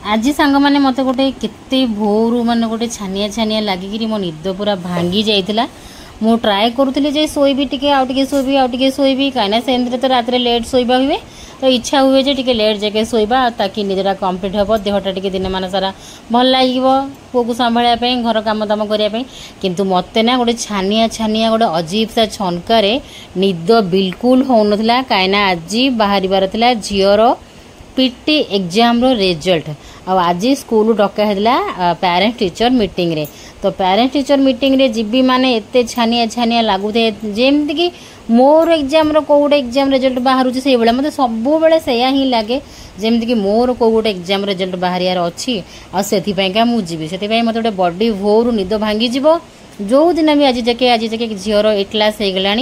आज सांग मैंने मत गोटे केते भोर मान गोटे छानिया छानिया लगिकी मो निद पूरा भांगी जाइला। मु ट्राए करूली जे शोबी टे आउटे शोबी आउटे शोबी कहीं से तो रात लेट शोबा हुए तो इच्छा हुए जे टे लेट जगह शोबा ताकि निजरा कम्प्लीट हम देहटा टे दिन मान सारा भल लगे पुओ को संभाया घर कम दाम करने किंतु मत ना गोटे छानिया छानिया गोटे अजीब सा छनकार निद बिल्कुल हो नाला कहीं आज बाहर झीर पीटी एग्जाम रो रिजल्ट आज स्कूल डकाला पेरेंट्स टीचर मीटिंग रे तो पेरेंट्स टीचर मीटिंग रे जीबी माने एते छानिया छानिया लगुथे जेमती कि मोर एग्जाम रो कोड एग्जाम रिजल्ट बाहर से बेले मत सब बेले से ही लगे जमती कि मोर को गोटे एग्जाम रिजल्ट बाहर अच्छी आती मुझी से मत गोटे बॉडी भोर निद भांगी जो दिन भी आज जाके झीर 8 क्लास हो गला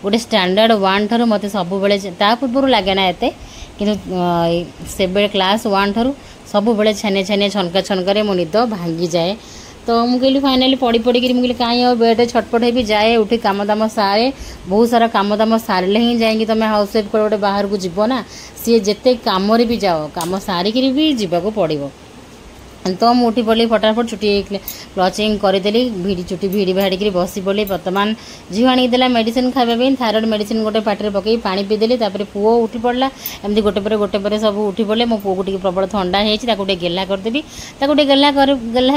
गोटे स्टैंडर्ड 1 ठार मत सब पूर्व लगे ना एते किंतु से क्लास 1 ठार सब बेले छानिया छानिया छनका छनकार मो निद भांगी जाए। तो मुझे फाइनाली पढ़ी पढ़ी मुझे कहीं बेड छटपट हो जाए उठी कम दाम सारे बहुत सारा कम दाम सारे ही जाएंगे तुम हाउस वाइफ गोटे बाहर को जीव ना सी जिते कम भी जाओ कम सारिक भी जावाक पड़ो। तो मुझे पड़ी फटाफट छुट्टी क्लचिंग करदेली भिड़ी चुटी भिड़ी भाड़ी बसी पड़ी बर्तमान झील आनीदेला मेडिसिन खाइबा थायरॉइड मेडिसिन गोटे पाटे पकई पानी पीदेली पुओ उठी पड़ा एमती गोटे पर सब उठी पड़े मो पुओ को प्रबल ठंडा होती गेला करदेवी गेला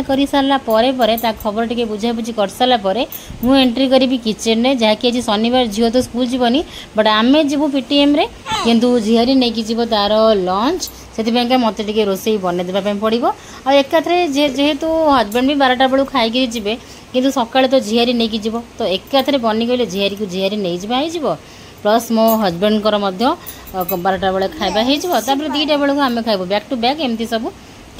कर सारापर खबर टी बुझाबुझी कर सारापर मु एंट्री करी किचेन में जहाँकि आज शनिवार झील तो स्कूल जीवनी बट आमे जीवु पीटीएम रे किंतु झील नहीं जीव तार लंच से मत टे रोसे बन देवाई पड़ो आ एकाथरे जेहेतु हजबैंड भी 12टा बेलू खाई जी किंतु सकाଳେ तो झील नहीं जीव तो एकाथरे बनी गले झील को झील नहीं जावा प्लस मो हजबैंड 12टा बेले खाଇବା हो 2टा बेलू आम खाइबू बैक टू बैक एमती सब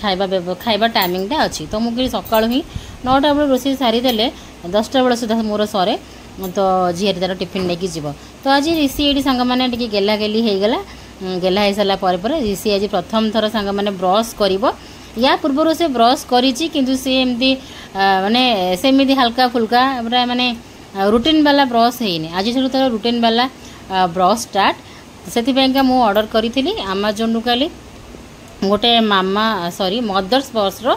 खाइबा टाइमिंगटा अच्छी। तो मुझे सका ही 9टा बेलू रोसे सारीदे 10टा बेल सुधा मोर सरे तो झील तार टिफिन नहीं जीव। तो आज ऋषि ये सांग मैंने गेला गेली होगला गेला हो सारापर ऋषि आज प्रथम थर सांग मैंने ब्रश कर या पूर्व से ब्रश करी किंतु सी एमती माने सेमती हल्का फुल्का पूरा माने रूटीन वाला ब्रश है आज तार रूटीन वाला ब्रश स्टार्ट से मु ऑर्डर करी अमेजन रू काली गोटे मामा सॉरी मदर्स बस रो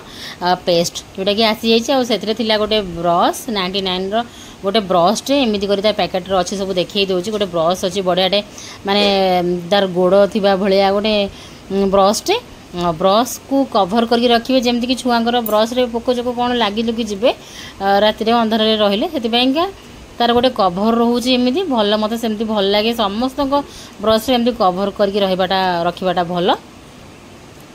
पेस्ट जोटा कि आसी जाइए गोटे ब्रश 99 रो गोटे ब्रशटे एमती कर पैकेट अच्छी सब देखी दूसरी गोटे ब्रश अच्छी बढ़ियाटे माने तार गोड़ थी भाया गोटे ब्रशटे ब्रश को कभर करके रखिए जमती कि छुआंकर ब्रश रे पोक जोक कौन लगी लुकी जी राति अंधार रहिले से तार गोटे कभर रोचे एमती भल मत सेमती भल लगे समस्त ब्रश रे एमती कभर करके रखा भल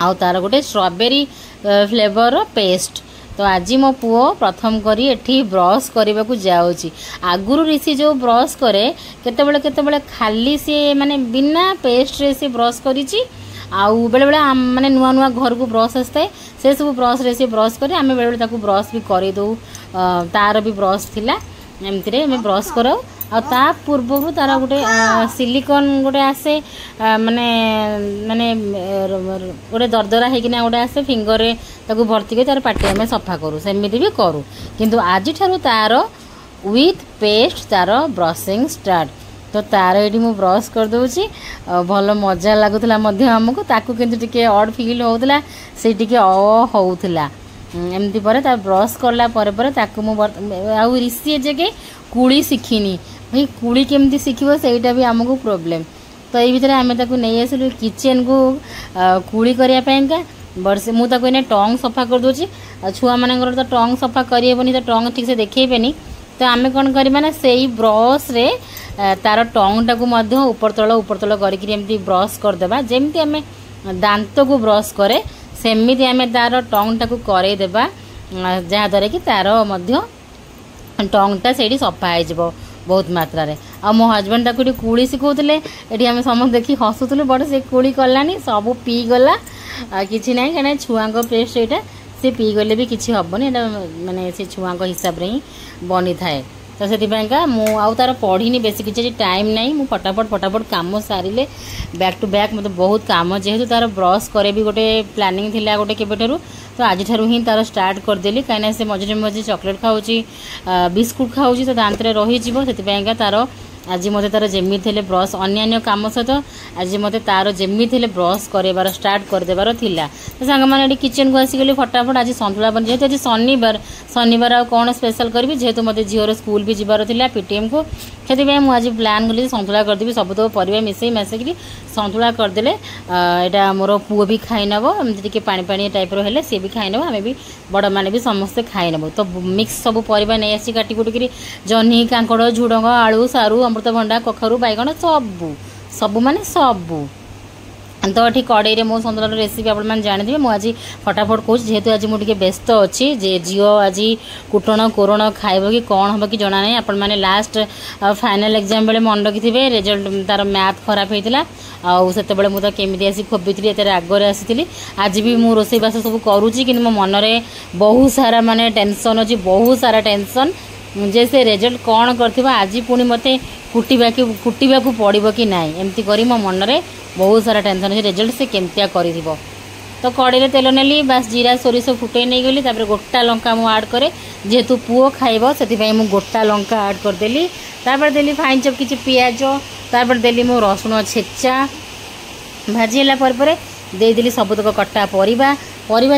आउ तार गोटे स्ट्रॉबेरी फ्लेवर पेस्ट। तो आज मो पुओ प्रथम करी एठी ब्रश करने को जाऊँगी आगुरु ऋषि जो ब्रश करे केतेबेले खाली सी माने बिना पेस्ट रे से ब्रश करिछि आउ बेले बेले माने नुआ नुआ घर को ब्रश आसता से सब ब्रश रे से ब्रश करे आम बेले बेले ब्रश भी कर दो तार भी ब्रश थिला एमती रे आम ब्रश कराऊ आ पूर्व तार गोटे सिलिकॉन गोटे आसे माने माने गोटे दरदरा होना गोटे आसे फिंगर रे ताकू भर्ती कर तार पाटी आम सफा करूँ सेमती भी करूँ किंतु आज ठारू तार विथ पेस्ट तार ब्रशिंग स्टार्ट। तो तार ये मुझे ब्रश करदे भल मजा लगुला आमको ताकू किंतु टिके ऑड फील होता से टिके होता एमती पर ब्रश कला आउ ऋषि जगह कुड़ी शिखिनी भाई कुड़ी केमती शिखब से भी आमको प्रोब्लेम। तो ये भितर आम नहीं आसलु किचेन को कुड़ी करने बट मुझे टंग सफा करदे छुआ मान तो टंग सफा करेबनी तो टंग ठीक से देखेबेनी तो आम कौन करवा ना से ब्रश रे तार टंग टाक ऊपर तल करके ब्रश करदे जमती आम दांत को ब्रश करे सेमती आम तार टंग टाक करदेबा जहाँद्वारा कि तार टंगटा से सफा हो बहुत मात्रा रे। आ मो हजबैंड ताकू कुड़ी शिखौले ये आम समस्त देखी हसुलु बट से कुड़ी कलानी सब पीगला किसी ना कहीं छुआ पेस्ट यहाँ सी पीगले भी किसी हेनी माने से छुआ हिसाब से ही बनी थाए। तो से तार पढ़ी बेस किसी टाइम ना मु फटाफट काम सारे बैक टू बैक मतलब बहुत काम जेहेतु तार ब्रश करे भी गोटे प्लानिंग थिला गोटे केबेठारु तो आज ठारू ही तार स्टार्ट करदेली कहीं से मझे मझे चॉकलेट खाऊँ बिस्कुट खाऊँ तो दांत रही से तार आज मते तार जेमी थे ब्रश अन्य कम सहित आज मते तार जेमी थे ब्रश कर स्टार्ट करदेबार थिला। तो सांग मैंने किचन को आसीगली फटाफट आज सन्तुला बन जेहेतु आज शनिवार शनिवार आ कौन स्पेशल करी जेहेतु मते झीवर स्कूल भी जीवार थिला पीटीएम को से मुझे आज प्लान कली सन्तुला करदेवी सब तो परिवा मिसई मसिक सन्तुला करदे यहाँ मोर पुओ भी खाई नब एमती पानी पानी टाइप रे सी भी खाई नब आम भी बड़ मैंने भी समस्ते खाई नब। तो मिक्स सब परिवा नहीं आसी काटी कुटिक जह्नी कांकड़ झुड़ंग आलू सारू अमृतभंडा कखारू बैगण सबू सबू माने सबू। तो ये कड़े मो सन्तुलार रेसिपी आप जानते मुझे फटाफट कहूँ जेहेतु आज मुझे व्यस्त अच्छी जे झीओ आज कुटण कोरण खाइब कि कौन हम कि जना ना आपण मैंने लास्ट फाइनल एग्जाम बेले मन रखि थे रिजल्ट तार मैथ खराब होता आते मुझे केमी आसी खोबी एत रागरे आसी आज भी मुझे रोसईबास सब करुँची कि मो मनरे बहुत सारा माने टेंशन अच्छी बहुत सारा टेंशन जे से रिजल्ट कौन कर आज पुणी मत कुटा पड़ो कि ना एमती कर मो मनरे बहुत सारा टेंशन अच्छे रिजल्ट से केमतिया कर। तो कड़े तेल नेली बास जीरा सोरिष फुटे नहीं गली गोटा लंका मु आड करे जेहेतु पुओ खाइब से मु गोटा लंका आड करदेली देली फाइन चप किसी पियाज देली मो रसुण छेचा भाजी है देदेली सबुतक कटा परिवा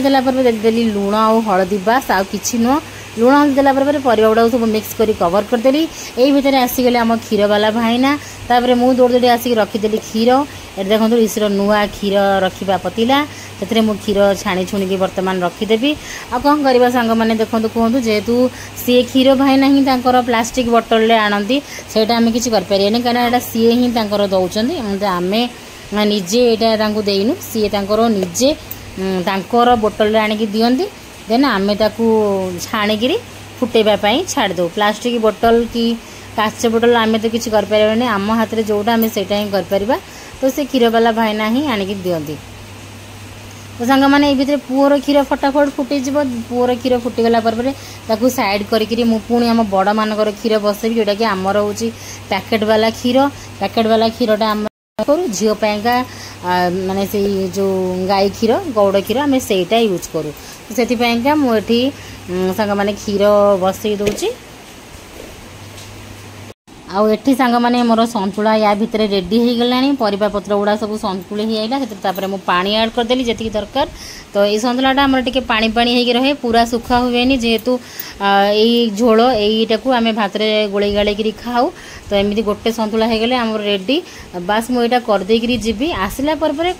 देला देली लुण आ हलदी बास आ किछि नुह लुण हल्दी देला परिवा गुड़ा सब मिक्स करी कवर करदेली यही भितर आसीगले आम क्षीर वाला भाईना मुझे दौड़ दौड़ी आसिक रखीदेली क्षीर ये देखो ईश्वर नुआ क्षीर रखा पतीला से मुझे क्षीर छाणी छुणी बर्तमान रखीदेवी आ कौन करवा सांग मैंने देखो कहतु जेहेतु सी क्षीर भाईना ही प्लास्टिक बोतल आणती से आम कि करें कहीं सी ही दौरान आम निजे यहाँ देनु सी निजे बोतल आणिकी दियंती देन आमे ताकू छाणिकी फुटेबाई छाड़ दो प्लास्टिक बोतल कि काच बोतल आम तो किसी करें आम हाथ में जोटा आम से कर तो से क्षीर वाला भाईना ही आणिकी दियंती। तो सांग मैंने ये पुओर क्षीर फटाफट फुटेज पुओर क्षीर फुटीगला सैड करी पुणी आम बड़ मानकर क्षीर बसैबी जोटा कि आमर हूँ पैकेट वाला क्षीरटा आम करूँ झील पाइका माने से जो गाई क्षीर गौड़ क्षीर आम से यूज करूँ से मुझे सांग मैंने क्षीर बसई दूची आठी सांग मैंने मोर सन्तुला या भितर रेडी हो गला परिबा पत्र गुड़ा सब सन्तुली होगा मु पानी ऐड करदेली जी दरकार। तो ये सन्तुलाटा आम टे पानी पानी होगी रहे पूरा सुखा हुए जेहेतु यही झोल यहीटा आम भात में गोले गाड़ी खाऊ। तो एमती गोटे सन्तुला होगले आम रेडी बास मुझे करदेक जी आसला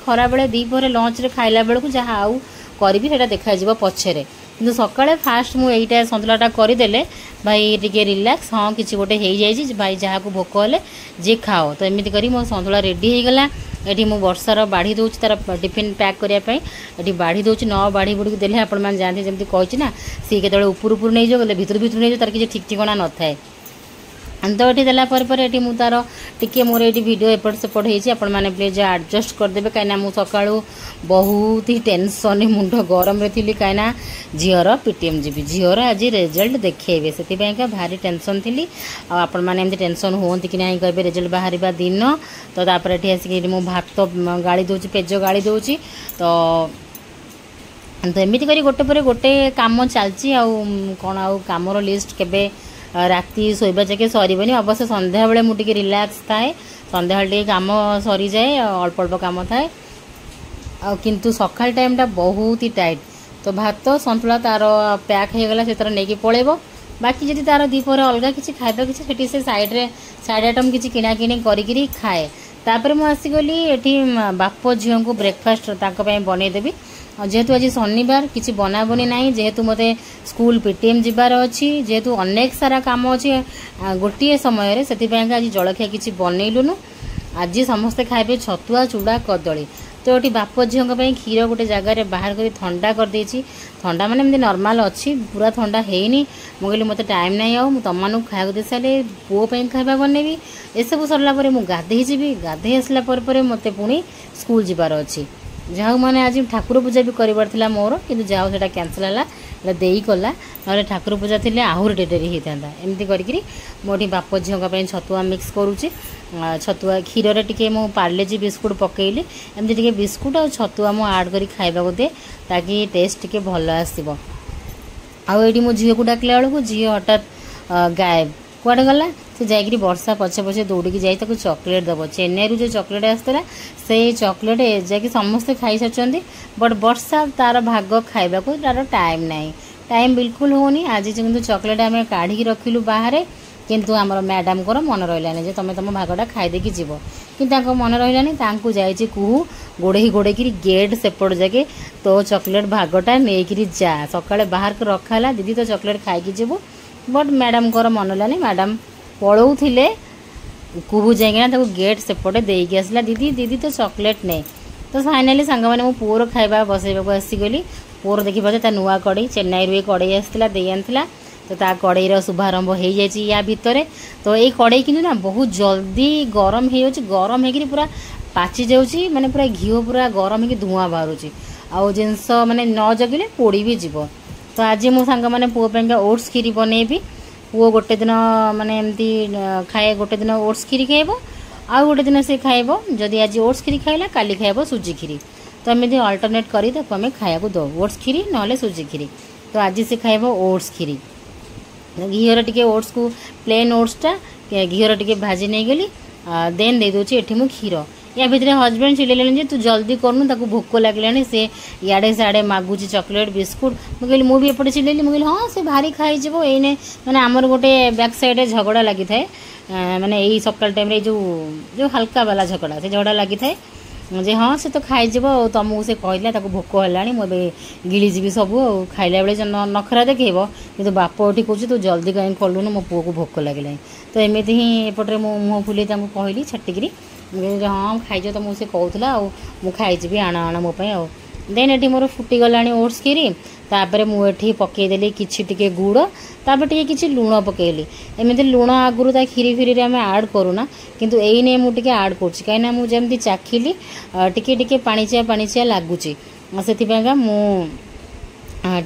खरा बेले दीपहर लंच रे खाइला बेलू जहाँ आउ करी से देखा पछरे कि सकाଳେ फास्ट मु एटा सन्तुलाटा करदेले भाई टिके रिलैक्स हाँ किसी गोटे हो जाए भाई जहाँ को भोक हेले जे खाओ। तो एमती करी मो सन्तुला रेडी हो गला ये मु वर्षार बाढ़ी दूँ तार टिफिन पैक करने ये बाढ़ी दूँ न बाढ़ी बुड़ी देले आपण मैंने जानते जमी कही ना सी के ऊपर ऊपर नहीं जाओ भितर भितर नहीं जाओ तार किसी ठीक ठिकाना न थाए। तो ये देलापर मु तार टिके मोर ये वीडियो एपट सेपट होती मैंने प्लीज एडजस्ट करदे कहीं मुझे सका बहुत ही टेंशन मुंड गरम थी कहीं झीवर पीटीएम जी झीवर आज रिजल्ट देखेबे से भारी टेंशन थी आपण मैंने एमती टेंशन होती कि नहीं कहे रिजल्ट बाहर दिन। तो ये आसिक मु भात गाड़ी दूँ पेज गाड़ी दूँ तो एमती कर गोटे पर गोटे कम चलती कौन आमर लिस्ट केबे राति शोबा जाके सर अवश्य संध्या बेले मुझे रिलैक्स थाए संध्या बेले कम सरी जाए अल्प अल्प कम थाए किंतु सकाल टाइमटा बहुत ही टाइट। तो भात सन्तुला तार पैक हो गला से तार नहीं पलैब बाकी जब तार दीपर अलग किसी खाइबा किसी से साइड आइटम किसी किना किणी करी खाए। तापर मु आसीगली ये बाप झील को ब्रेकफास्ट बनईदेवी जेहेतु आज शनिवार किसी बनाबनी ना जेहेतु मते स्कूल पीटीएम जीवार अच्छी जेहेतु अनेक सारा काम अच्छी गोटे समय से आज जलखिया किसी बनईलुनु आज समस्ते खाइबे छतुआ चूड़ा कदली। तो ये बाप झील क्षीर गोटे जगार बाहर कर ठंडा करदे ठंडा माने एमती नॉर्मल अच्छी पूरा ठंडा है मुझे मत टाइम ना आउ तुम मानू खाया दे सारे पुओं खाଇବା बनैबी ए सब सरला गाधे जी गाधे आसला मत पुणी स्कूल जीवार अच्छी जहाँ मैंने आज ठाकुर पूजा भी कर मोर कि जहाँ से कैंसल है देई कला ना ठाकुर पूजा थी आहरी डेरी होता एमती करके मोटी बाप झील छतुआ मिक्स करुच्ची छतुआ क्षीर टे मु पार्लेजी बिस्कुट पकईली एमती टे बिस्कुट और छतुआ मु आड कर खाइबा दे ताकि टेस्ट टे भल आसो। आउ ये मो झील को डाकला बेलू झी हठात गायब कुआडे गला से जाकि वर्षा पछे पछे दौड़ी जाई ताको चॉकलेट दब चेन्नई जो चॉकलेट आसला से चॉकलेट जाकि समस्ते खाई सारी बट वर्षा तार भाग खाइबा को तार टाइम नहीं टाइम बिल्कुल होनी आज किंतु चॉकलेट आम काढ़ी रखिलु बाहर किंतु आमर मैडम को मन रही जे तुम तुम भागटा खाईदे जीव कि मन रही जाइए कुहू गोड़े गोड़े गेट सेपट जाके तो चॉकलेट भागटा नहीं जा सकाଳେ बाहर को रखाला दीदी तो चॉकलेट खाई जीव बट मैडम को मन लानी मैडम पलौले कुहू जाइना गेट सेपटे देकी आसला दीदी दीदी तो चॉकलेट नहीं तो फाइनाली सांग मैंने मो पुओर खाଇବା बसैबा आसीगली पुओर देखी पाचे ता नुआ कड़े चेन्नई रू कड़े आसला दे आनथिला तो ता कड़ईर शुभारंभ हो जाए या भितर तो ये कड़ई कि ना बहुत जल्दी गरम गरम हो पूरा पाची जाऊँगी माने पूरा घी पूरा गरम हो धुआं बाहर आउ जिनस माने न जगिले पोड़ी भी जीव तो आज मो सांग मैंने पुओ पे ओट्स खीरी बनैबी पुओ गोटे दिन माने एमती खाए गोटे दिन ओट्स खीरी खाइब आउ गोटे दिन से खाइब जदि आज ओट्स खीरी खाइला काली खाइब सुजी खीरी तो एमती अल्टरनेट करी आम खाया दो ओट्स खीरी ना सुजी खीरी तो आज से खाइब ओट्स खीरी घीर टे ओट्स को प्लेन ओट्सटा घीर टे भाजी नहीं गली देन दे दूची एठी मु खीर या भितर हजबैंड चिल्लेले जे तू जल्दी करनु ताको भोक लागलानी से याडे साडे मागुची चॉकलेट बिस्कुट मुझे मुझे भी एपटे चिल्लेली मुझे हाँ से भारी खाई जीव एने माने आमर गोटे बैक साइड झगड़ा लगी थाए माने यही सकाल टाइम जो जो हल्का वाला झगड़ा से झगड़ा लगी थाए जे हाँ से तो खाईजीव तुमको से कहला भोक है मुझे गिड़ीजी सब खाइला बेले नखरा देखब कि बाप उठी कौच तू जल्दी कहीं खोलुन मो पुओ को भोक लगे तो एमती ही एपटे मुँह फुले कहली छटिकी हाँ खाई तुमको से कहला मु खाईजी आण आण मोपाई देन ये मोर फुटीगला ओट्स खीरी तापर मुझे पकईदेली कि गुड़ तापर टे लुण पकईली एमती लुण आगुरी ता खीरी फीरी आम आड करूना किंतु एने मुझे आड करुँच कहीं मुझे चाखिली टिके पाणिचिया लगुच से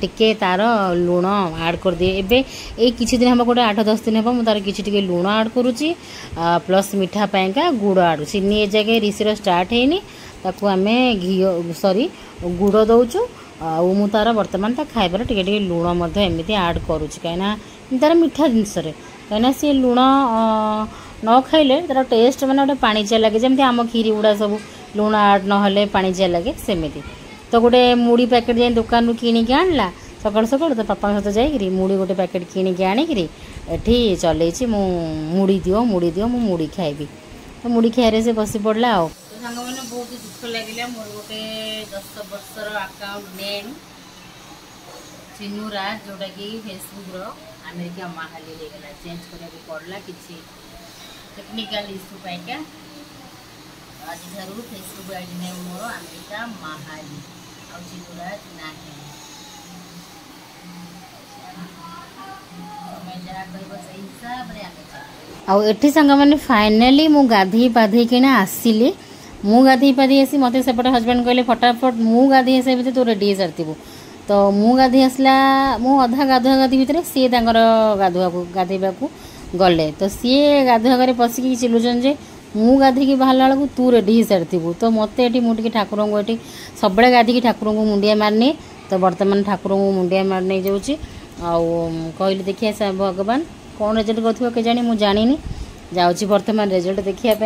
टिके तार लुण आड कर दिए एबे ए किछि दिन हम गोटे 8-10 दिन हम तार किछि टिके लुण आड करुची प्लस मीठा पाएंका गुड़ आड चीनी ए जगह रिसीर स्टार्ट हैनी ताकू आमे घी सॉरी गुड़ दउचु मु तार वर्तमान ता खाइबार टिके लुण एमती आड करुची कहीं तार मीठा जिनस कहीं सी लुण न खाइले तार टेस्ट माने गोटे पाणिचिया लगे जमती आम खीरी गुड़ा सब लुण आड नहले पाणिचिया लगे सेमिति तो गोटे मुड़ी पैकेट जाए दुकान रू किणिक आणला सकाल सकाल तो पापा सहित जाइए मुड़ी गोटे पैकेट किणिक आनिकी एठी चलैछि मुड़ी दियो मु मुड़ी खाइबी तो मुड़ी खाइरे से बसी पड़ला आ सांग मैंने बहुत दुख लगे मोर गोटे 10 वर्षर अकाउंट नेम चिन्नू राज जोटा कि फेसबुक रो अमेरिका माहाली लेगला चेंज करके पड़ला किछि टेक्निकल इश्यू पाइका आज ठारू फेसबुक आईडी नेम मोर अमेरिका माहाली आ चिन्नू राज नाही आठी सांग मैंने फाइनाली मु गाधे पाधे कि आसिली मु गाधे पाधे आसी मत सेपटे हजबैंड कहले फटाफट मु गाधे आसा भितर तू रेडी सारी तो मु गाधे आसला मु अधा गाधुआ गाधी भितर सी गाधेबा गले तो सी गाधुआ पशिकी चिलुचन जे मु गाधे बाहर बेलू तू रेडी सारी तो मत ये मुझे ठाकुर को ये सब गाधी ठाकुर को मुंडिया मारनी तो बर्तमान ठाकुर को मुंडिया मार नहीं जाऊँगी कहली देखिए भगवान कौन रिजल्ट कर के जानी मुझे जानी जाऊँगी बर्तमान रिजल्ट देखापी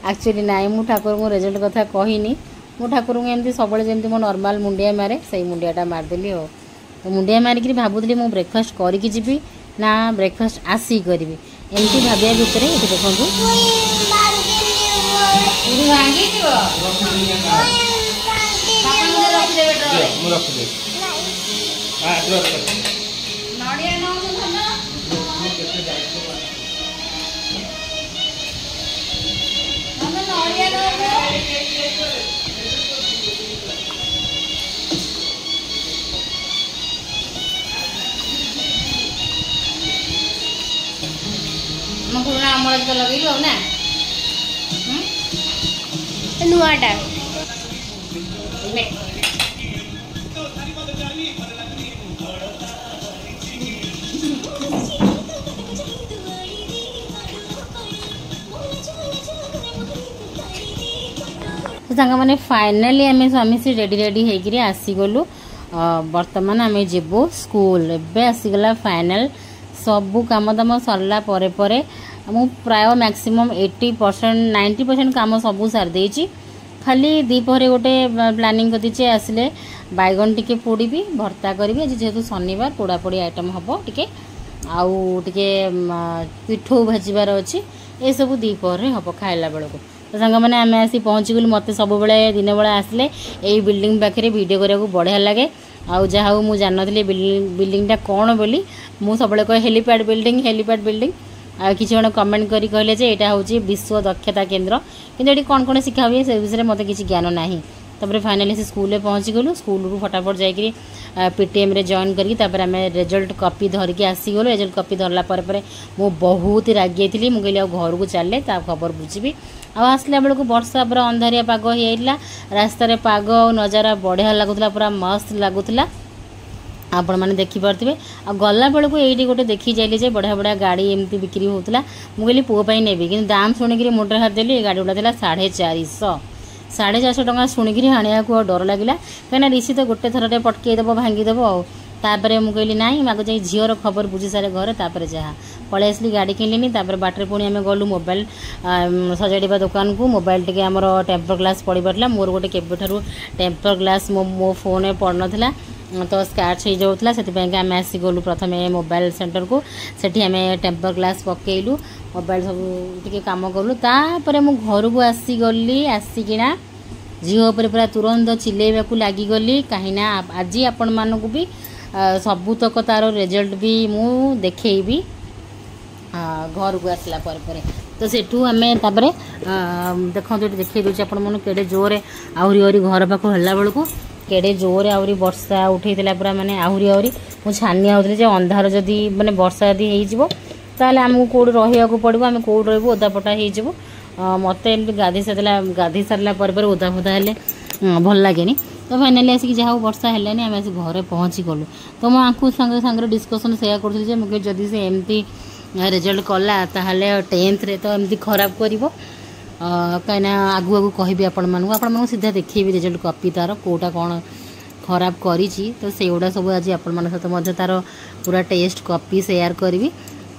एक्चुअली नाई मु ठाकुर को रिजल्ट कथा कहनी मु ठाकुर को एमती सब जमी मो नॉर्मल मुंडिया मारे से मुंडियाटा मारदेली हो तो मुंडिया मारिक भावुली मु ब्रेकफास्ट करके जी ना ब्रेकफास्ट आसी करी एमती भाविया भितर ये देखो अमर तो लगे ना नुआटा सांग मैंने फाइनाली आम स्वामी से रेडी होकर आसीगलु बर्तमान आम जीवु स्कूल एवं आसीगला फाइनाल सबू काम दाम सरला परे मु प्राय मैक्सिमम 80% 90% काम सबू सार देची खाली दीपहरे गोटे प्लानिंग कर आसिले बैगन टिके पोड़ी भर्ता करी आज जेहेतु शनिवार पोड़ापोड़ी आइटम हम टिके आउ टिके पिठौ भाजबार अच्छी ये सब दीपहर हम खाइला बेलू तो सांग मैंने आम आसी पहुँची गलु मत सब बेले दिन बेला आसिले यही बिल्डिंग पाखे वीडियो करने को बढ़िया लगे आउ जहाँ हूँ मुझे जानी बिल्डिंगटा कौन बोली मुझे सब कहे हेलीपैड बिल्डिंग आ किसी जन कमेंट करी कहले जे एटा होची विश्व दक्षता केंद्र किंतु एटी कौन कौन शिखा हुए से विषय मत किसी ज्ञान ना तबरे फाइनाली से स्कूल में पहुँची गलु स्कूल रू फटाफट जाकि पीटीएम रे जॉइन करके तापर आम रिजल्ट कॉपी धरिकी आसीगलु रिजल्ट कॉपी धरला मु बहुत ही रागी थी मुझे घर को चले ता खबर बुझी आसला बेलू वर्षा पूरा अंधारिया पाग होता रास्तार पाग नजारा बढ़िया लगुला पूरा मस्त लगुला आपण मैंने देखिपे आ गला बेलू ये गोटे देखी जाइए जे बढ़िया बढ़िया गाड़ी एमती बिक्री होता मुझे पुओं नेबी कि दाम शुणिक मुंडे हाथ देली गाड़ी गुड़ा था 450 टଙ୍କା शुणिक आने को डर लगे कहीं ऋषि तो गोटे थर पटकईदेव भांगीदेव आउे मुझे ना आगे जाए झीर खबर बुझी सारे घर तापर जहाँ पलि आसली गाड़ी किणिली बाटर पुणी आम गलु मोबाइल सजाड़ा दुकान को मोबाइल टे आमर टेम्पर ग्लास पड़ पारा मोर गोटे केबेठारू टेम्पर ग्लास मो फोन पड़ नाला तो स्क्रैच हो जाऊला से आम आसी गलु प्रथम मोबाइल सेंटर को सेठी आम टेम्पर ग्लास पकेलु मोबाइल सब टे कम कलु तापर मु घर को आसीगली आसिकिना झील पर पूरा तुरंत चिल्लेवाक लगिगली कहीं आज आपण मानक भी सबूतक तार रिजल्ट भी मु देखी घर को आसला पर तो सेठू आम देखो देखी दूसरे आपण मन केड़े जोरे आहरी घर पाख हला बेलू केड़े जोरे आहरी वर्षा उठेला पूरा माने आहरी मुझे छानिया होती जे अंधार जदि माने वर्षा यदि हो आमको कौट रहा पड़ो आम कौट रू ओदापटा हो मत एमती गाधी सारा पर ओदा फोदा हेले भल लगे तो फाइनाली आसिक जहाँ वर्षा है आम आस घर पहुँची गलु तो मुझे सांगे डिस्कसन से करी मुझे जदि से एमती रिजल्ट कला ताहले 10th रे तो एमती खराब कर कहीं आगु आगु कहि आपण सीधा देखी रिजल्ट कॉपी तार कोटा कौन खराब करी तो से गुड़ा सब आज आपण सहित तार पूरा टेस्ट कॉपी शेयर करी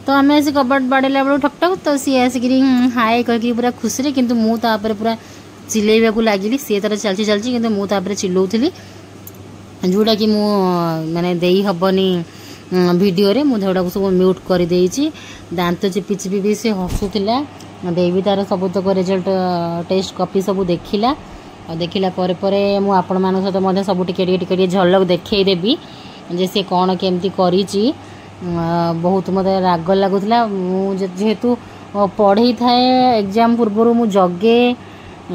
तो आम आस कबाट बाड़ेला बेलू ठक ठक तो सी आसिक हाय कह पूरा खुशी किंतु मु तापर पूरा चिल्लेवाक लगिली सी तार चलती चलती कि मुझे चिल्लाऊली जोटा कि मु माने देई हबनी वीडियो रे मुझे गुड़ा सब म्यूट कर देइछि दांत चिपी चिपी भी से हसुला देवी तार सबूतक रिजल्ट टेस्ट कॉपी सब देखिला देखिला परे मु आपण मान सहित सब टिके झलक देखईदेवी जे से कौन केमती करिछि बहुत मत राग लगुला जेहेतु पढ़ई थाए एग्जाम पूर्व मु जगे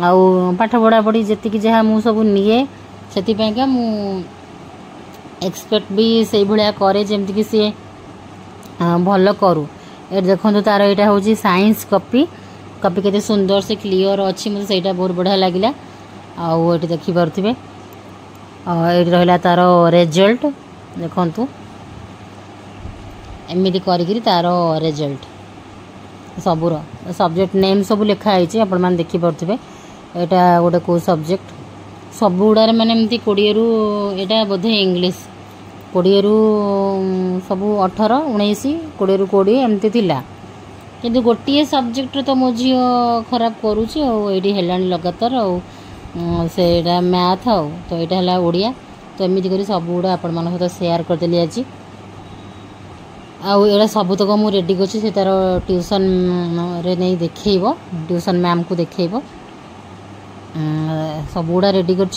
आउ पाठ पढ़ा पढ़ी जी जहाँ मु सब निए से मु एक्सपेक्ट भी से भाया करे जमती कि सी भल करू ए देखो तार यहाँ हूँ साइंस कॉपी कॉपी केते सुंदर से क्लियर अच्छी मतलब से बहुत बढ़िया लगिला आउ ये देखिपे ये रहा तार रिजल्ट देखु एमती करी तार रिजल्ट सबूर सब्जेक्ट नेम सब लिखाई आपण मैंने देखिपे यहाँ गोटे को सब्जेक्ट सब गुड़ार मैंने एमती 20 रू यहाँ बोधे इंग्लीश 20 रू सब 18 19 20 रू 20 एमती थिला किंतु गोटे सब्जेक्ट तो मो झी खराब करुँची आईटी है लगातार से मैथ आउ तो यहाँ है ओडिया तो एमती कर सब गुड़ा आपण मान सहित शेयर करदेली आज आउ सबुतक मु रेडी कर तार ट्यूशन रे नहीं देखब ट्यूशन मैम को देखब सब गुड़ा रेडी कर